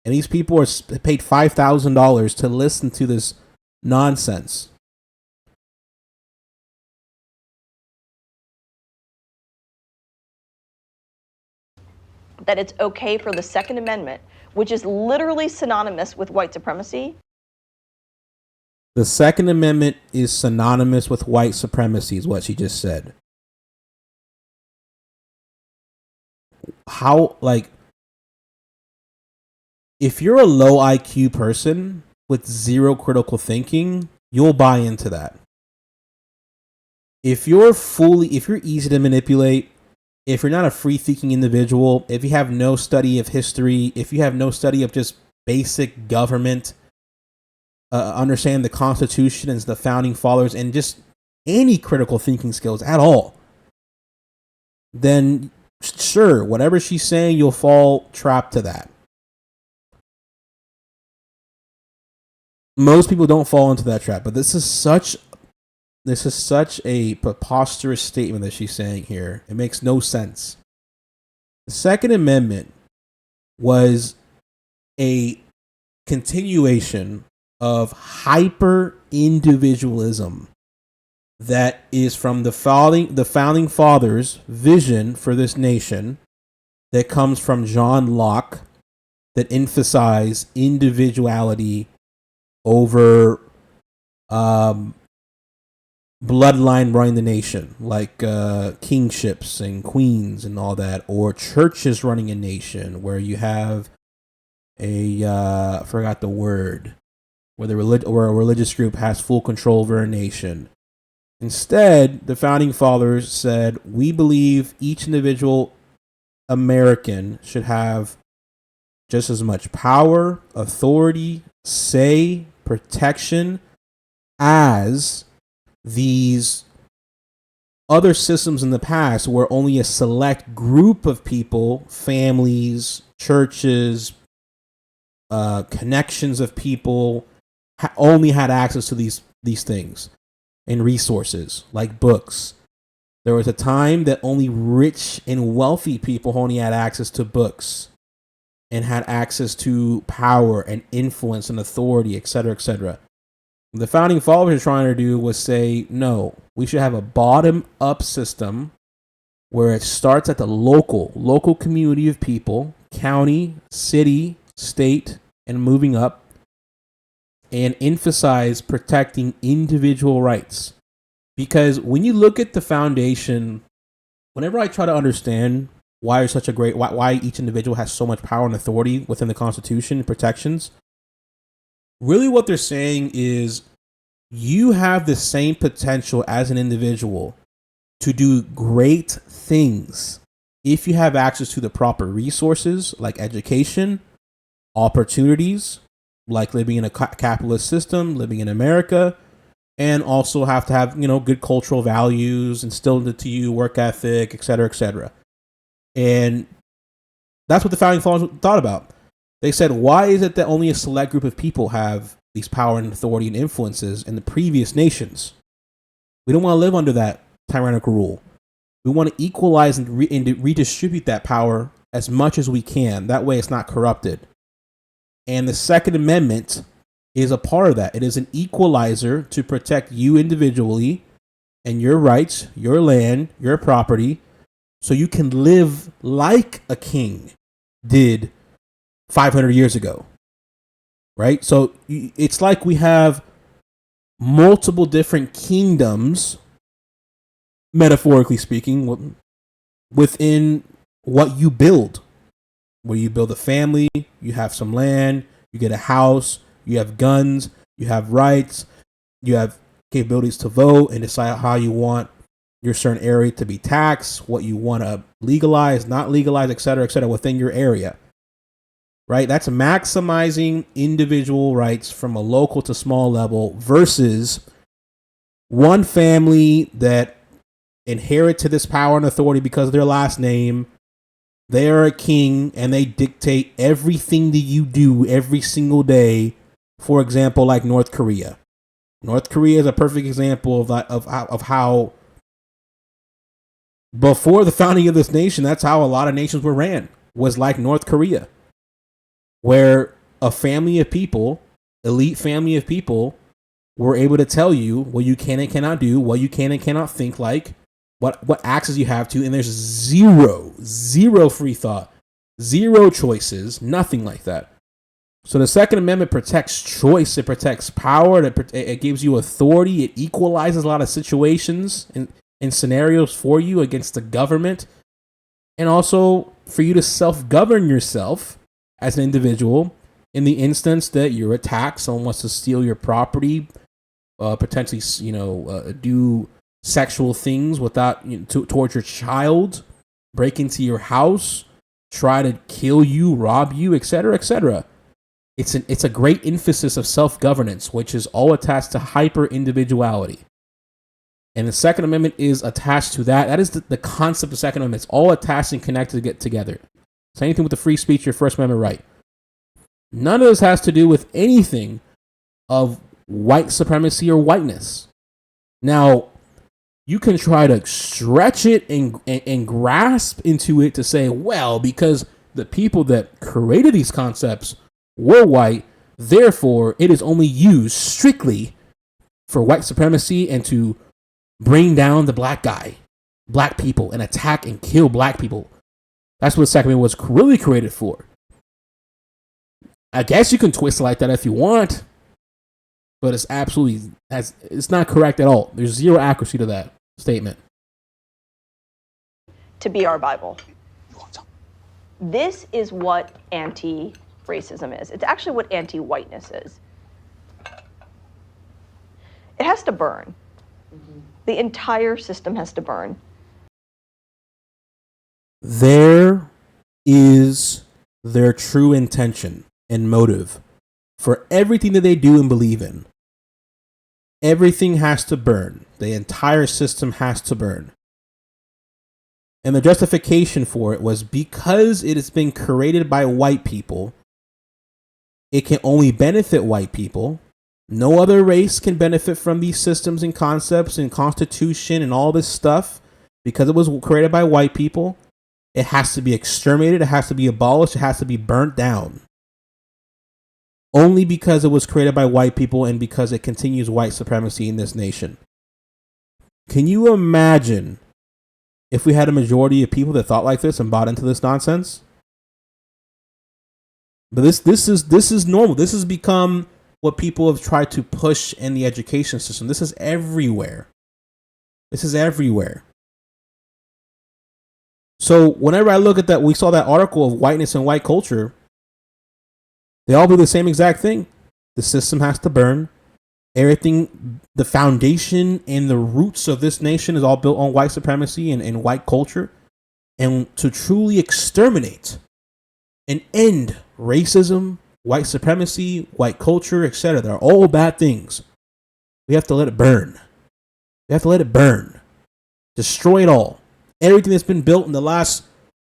And these people are paid $5,000 to listen to this nonsense. That it's okay for the Second Amendment, which is literally synonymous with white supremacy. The Second Amendment is synonymous with white supremacy, is what she just said. How, like, if you're a low IQ person with zero critical thinking, you'll buy into that. If you're easy to manipulate, if you're not a free-thinking individual, if you have no study of history, if you have no study of just basic government, understand the Constitution and the Founding Fathers, and just any critical thinking skills at all, then sure, whatever she's saying, you'll fall trapped to that. Most people don't fall into that trap, but this is such a preposterous statement that she's saying here. It makes no sense. The Second Amendment was a continuation of hyper individualism that is from the founding fathers' vision for this nation, that comes from John Locke, that emphasize individuality over bloodline running the nation, like kingships and queens and all that, or churches running a nation where you have I forgot the word, where a religious group has full control over a nation. Instead, the founding fathers said, we believe each individual American should have just as much power, authority, say, protection as these other systems in the past where only a select group of people, families, churches, connections of people only had access to these things and resources like books. There was a time that only rich and wealthy people only had access to books and had access to power and influence and authority, etc., etc. The founding fathers were trying to do was say, no, we should have a bottom-up system where it starts at the local community of people, county, city, state, and moving up, and emphasize protecting individual rights. Because when you look at the foundation, whenever I try to understand why each individual has so much power and authority within the Constitution and protections, really what they're saying is you have the same potential as an individual to do great things if you have access to the proper resources like education, opportunities like living in a capitalist system, living in America, and also have to have, good cultural values instilled into you, work ethic, et cetera, et cetera. And that's what the founding fathers thought about. They said, why is it that only a select group of people have these power and authority and influences in the previous nations? We don't want to live under that tyrannical rule. We want to equalize and redistribute that power as much as we can. That way it's not corrupted. And the Second Amendment is a part of that. It is an equalizer to protect you individually and your rights, your land, your property, so you can live like a king did 500 years ago. Right? So it's like we have multiple different kingdoms, metaphorically speaking, within what you build. Where you build a family, you have some land, you get a house, you have guns, you have rights, you have capabilities to vote and decide how you want your certain area to be taxed, what you want to legalize, not legalize, et cetera, within your area. Right? That's maximizing individual rights from a local to small level versus one family that inherited this power and authority because of their last name. They are a king and they dictate everything that you do every single day. For example, like North Korea. North Korea is a perfect example of how before the founding of this nation, that's how a lot of nations were ran, was like North Korea, where a family of people, elite family of people, were able to tell you what you can and cannot do, what you can and cannot think like, what access you have to, and there's zero free thought, zero choices, nothing like that. So the Second Amendment protects choice, it protects power, it gives you authority, it equalizes a lot of situations and scenarios for you against the government, and also for you to self-govern yourself as an individual in the instance that you're attacked, someone wants to steal your property, potentially, do sexual things without towards your child, break into your house, try to kill you, rob you, etc., etc. It's a great emphasis of self-governance, which is all attached to hyper-individuality. And the Second Amendment is attached to that. That is the concept of the Second Amendment. It's all attached and connected to get together. Same thing with the free speech, your First Amendment right. None of this has to do with anything of white supremacy or whiteness. Now, you can try to stretch it and grasp into it to say, well, because the people that created these concepts were white, therefore it is only used strictly for white supremacy and to bring down the black people, and attack and kill black people. That's what the Second Amendment was really created for. I guess you can twist it like that if you want, but it's not correct at all. There's zero accuracy to that statement. To be our Bible. This is what anti-racism is. It's actually what anti-whiteness is. It has to burn. The entire system has to burn. There is their true intention and motive for everything that they do and believe in. Everything has to burn. The entire system has to burn. And the justification for it was because it has been created by white people, it can only benefit white people. No other race can benefit from these systems and concepts and constitution and all this stuff because it was created by white people. It has to be exterminated. It has to be abolished. It has to be burnt down. Only because it was created by white people and because it continues white supremacy in this nation. Can you imagine if we had a majority of people that thought like this and bought into this nonsense? But this is normal. This has become what people have tried to push in the education system. This is everywhere. This is everywhere. So whenever I look at that, we saw that article of whiteness and white culture. They all do the same exact thing. The system has to burn. Everything, the foundation and the roots of this nation is all built on white supremacy and white culture. And to truly exterminate and end racism, white supremacy, white culture, etc. They're all bad things. We have to let it burn. We have to let it burn. Destroy it all. Everything that's been built in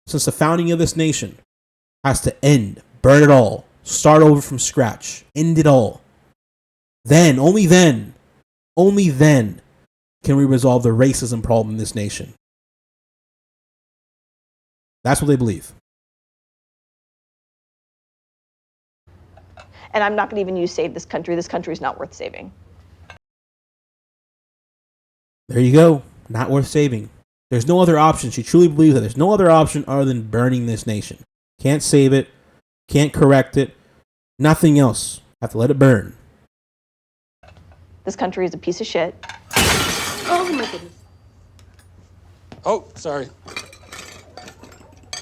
since the founding of this nation has to end. Burn it all. Start over from scratch. End it all. Then, only then can we resolve the racism problem in this nation. That's what they believe. And I'm not going to even use save this country. This country is not worth saving. There you go. Not worth saving. There's no other option. She truly believes that there's no other option other than burning this nation. Can't save it. Can't correct it. Nothing else. Have to let it burn. This country is a piece of shit. Oh my goodness. Oh, sorry.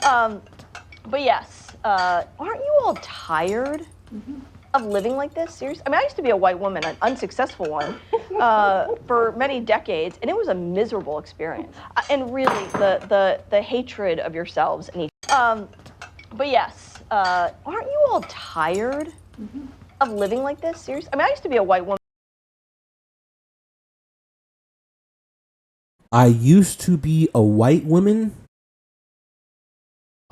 But yes, aren't you all tired of living like this? Seriously? I mean, I used to be a white woman, an unsuccessful one, for many decades, and it was a miserable experience. And really, the hatred of yourselves and each. But yes, aren't you all tired of living like this? Seriously? I mean, I used to be a white woman. I used to be a white woman.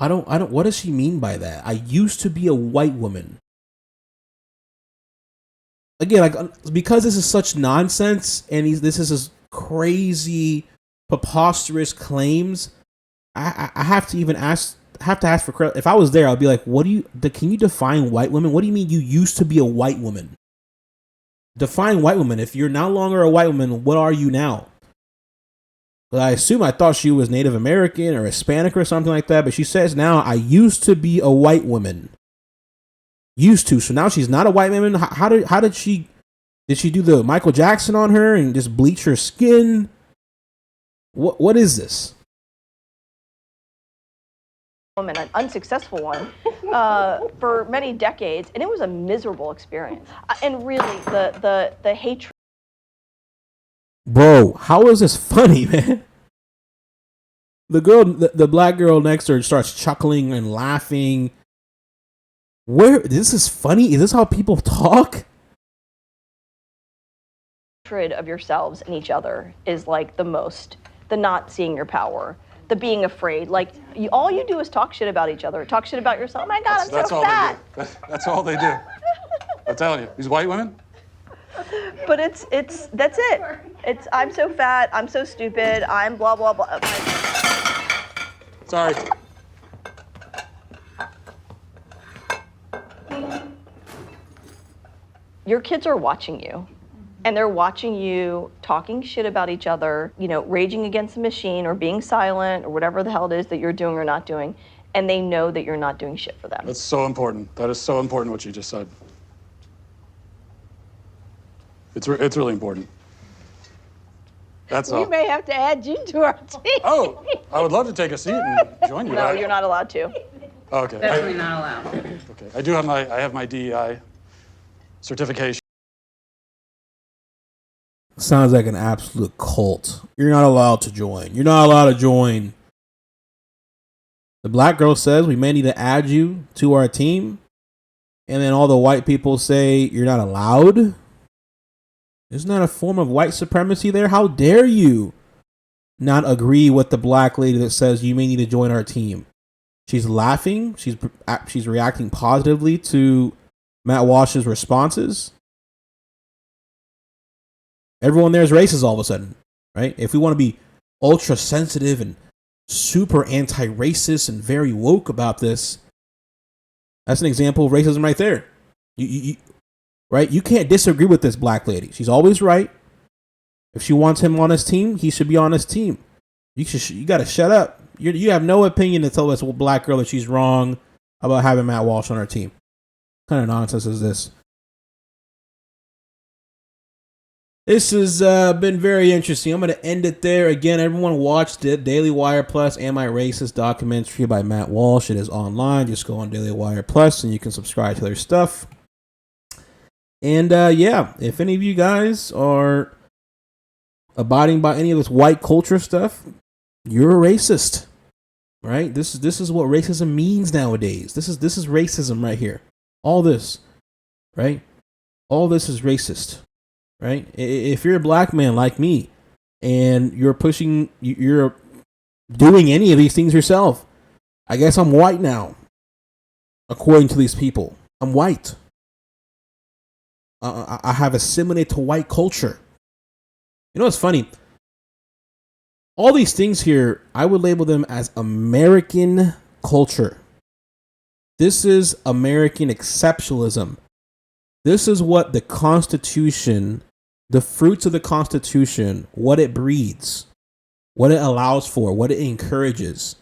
I don't, what does she mean by that? I used to be a white woman. Again, like, because this is such nonsense and this is his crazy, preposterous claims, I have to even ask for credit. If I was there, I'd be like, can you define white woman? What do you mean you used to be a white woman? Define white woman. If you're no longer a white woman, what are you now? But I thought she was Native American or Hispanic or something like that. But she says now, I used to be a white woman. Used to. So now she's not a white woman. How did she do the Michael Jackson on her and just bleach her skin? What is this? Woman, an unsuccessful one, for many decades, and it was a miserable experience. And really, the hatred. Bro, how is this funny, man? The black girl next to her starts chuckling and laughing. This is funny? Is this how people talk? Hatred of yourselves and each other is like the not seeing your power, the being afraid. Like, all you do is talk shit about each other, talk shit about yourself. Oh my God, I'm so fat. That's all they do. I'm telling you, these white women. But that's it. I'm so fat, I'm so stupid, I'm blah, blah, blah. Sorry. Your kids are watching you, and they're watching you talking shit about each other, raging against the machine or being silent or whatever the hell it is that you're doing or not doing, and they know that you're not doing shit for them. That's so important. That is so important what you just said. It's really important. That's all. We may have to add you to our team. Oh, I would love to take a seat and join you. No, you're not allowed to. Okay. Definitely not allowed. Okay. I have my DEI certification. Sounds like an absolute cult. You're not allowed to join. You're not allowed to join The black girl says we may need to add you to our team. And then all the white people say you're not allowed. Isn't that a form of white supremacy there? How dare you not agree with the black lady that says you may need to join our team? She's laughing. She's reacting positively to Matt Walsh's responses. Everyone there is racist all of a sudden, right? If we want to be ultra sensitive and super anti-racist and very woke about this, that's an example of racism right there. Right? You can't disagree with this black lady. She's always right. If she wants him on his team, he should be on his team. You got to shut up. You have no opinion to tell this black girl that she's wrong about having Matt Walsh on her team. What kind of nonsense is this? This has been very interesting. I'm going to end it there. Again, everyone watched it. Daily Wire Plus, Am I Racist? Documentary by Matt Walsh. It is online. Just go on Daily Wire Plus and you can subscribe to their stuff. And yeah, if any of you guys are abiding by any of this white culture stuff, you're a racist, right? This is what racism means nowadays. This is racism right here. All this, right? All this is racist, right? If you're a black man like me and you're doing any of these things yourself, I guess I'm white now, according to these people. I'm white. I have assimilated to white culture. You know what's funny? All these things here, I would label them as American culture. This is American exceptionalism. This is what the Constitution, the fruits of the Constitution, what it breeds, what it allows for, what it encourages.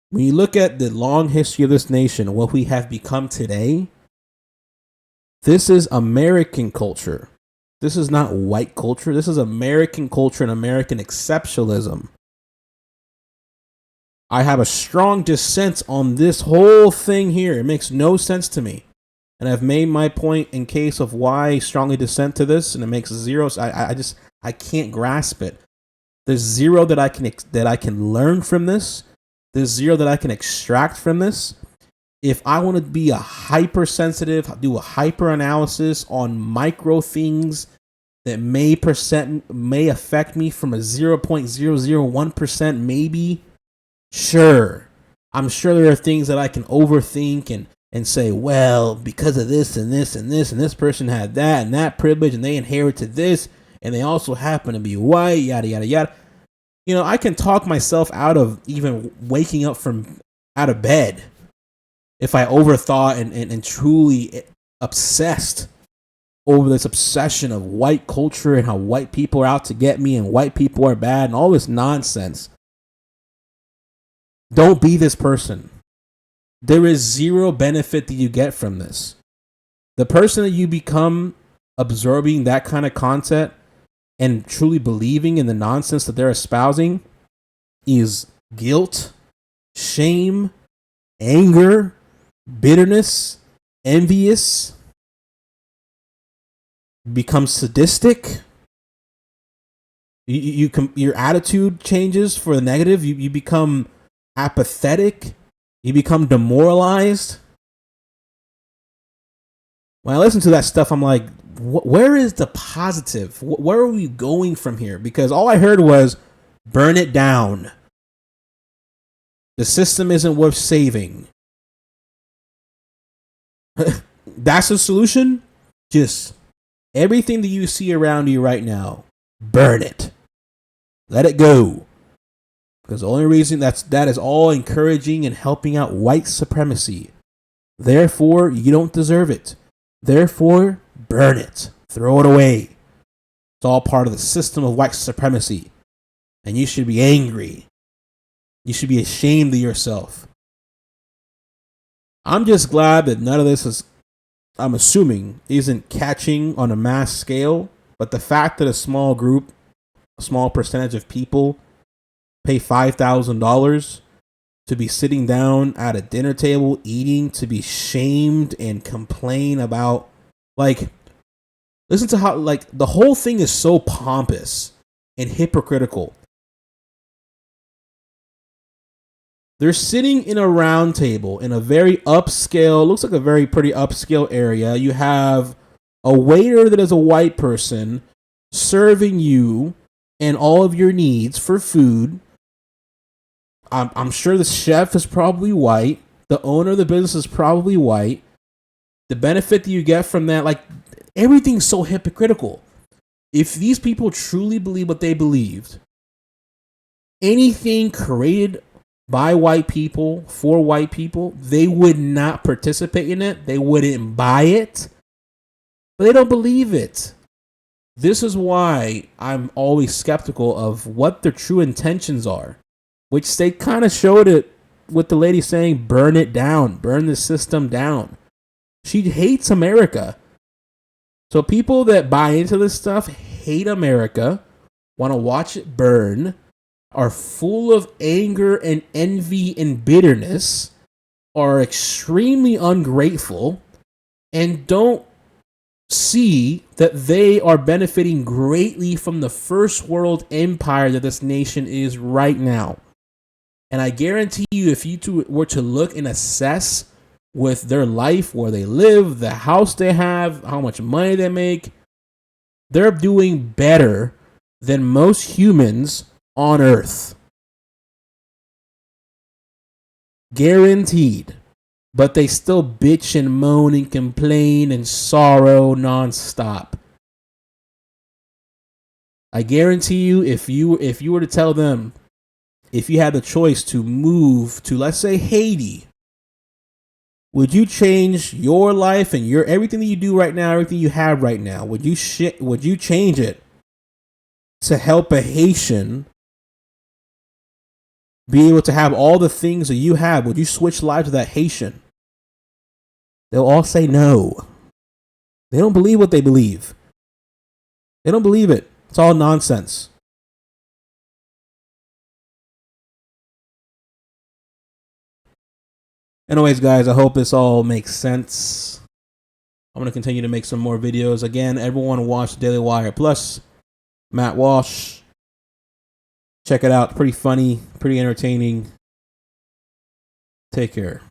When you look at the long history of this nation, what we have become today, this is American culture. This is not white culture. This is American culture and American exceptionalism. I have a strong dissent on this whole thing here. It makes no sense to me. And I've made my point in case of why I strongly dissent to this, and it makes zero. I can't grasp it. There's zero that I can learn from this. There's zero that I can extract from this. If I want to be a hypersensitive, do a hyper analysis on micro things that may affect me from a 0.001% maybe, sure. I'm sure there are things that I can overthink and say, well, because of this and this and this and this person had that and that privilege and they inherited this and they also happen to be white, yada yada yada. You know, I can talk myself out of even waking up out of bed if I overthought and truly obsessed over this obsession of white culture and how white people are out to get me and white people are bad and all this nonsense. Don't be this person. There is zero benefit that you get from this. The person that you become absorbing that kind of content and truly believing in the nonsense that they're espousing is guilt, shame, anger, bitterness, envious, becomes sadistic. Your attitude changes for the negative. You become apathetic. You become demoralized. When I listen to that stuff, I'm like, where is the positive? Where are we going from here? Because all I heard was burn it down. The system isn't worth saving. That's the solution? Just everything that you see around you right now, burn it. Let it go. Because the only reason that is all encouraging and helping out white supremacy. Therefore, you don't deserve it. Therefore, burn it. Throw it away. It's all part of the system of white supremacy. And you should be angry. You should be ashamed of yourself. I'm just glad that none of this is, I'm assuming, isn't catching on a mass scale. But the fact that a small group, a small percentage of people pay $5,000 to be sitting down at a dinner table eating, to be shamed and complain about, like, listen to how, like, the whole thing is so pompous and hypocritical. They're sitting in a round table in a very upscale, looks like a very pretty upscale area. You have a waiter that is a white person serving you and all of your needs for food. I'm sure the chef is probably white. The owner of the business is probably white. The benefit that you get from that, like, everything's so hypocritical. If these people truly believe what they believed, anything created by white people, for white people, they would not participate in it. They wouldn't buy it. But they don't believe it. This is why I'm always skeptical of what their true intentions are, which they kind of showed it with the lady saying, burn it down, burn the system down. She hates America. So people that buy into this stuff hate America, want to watch it burn, are full of anger and envy and bitterness, are extremely ungrateful, and don't see that they are benefiting greatly from the first world empire that this nation is right now. And I guarantee you, if you two were to look and assess with their life, where they live, the house they have, how much money they make, they're doing better than most humans on Earth. Guaranteed. But they still bitch and moan and complain and sorrow nonstop. I guarantee you, if you were to tell them, if you had the choice to move to, let's say, Haiti, would you change your life and your everything that you do right now, everything you have right now? Would you change it to help a Haitian be able to have all the things that you have? Would you switch lives with that Haitian? They'll all say no. They don't believe what they believe. They don't believe it. It's all nonsense. Anyways, guys, I hope this all makes sense. I'm going to continue to make some more videos. Again, everyone watch Daily Wire Plus. Matt Walsh. Check it out. Pretty funny, pretty entertaining. Take care.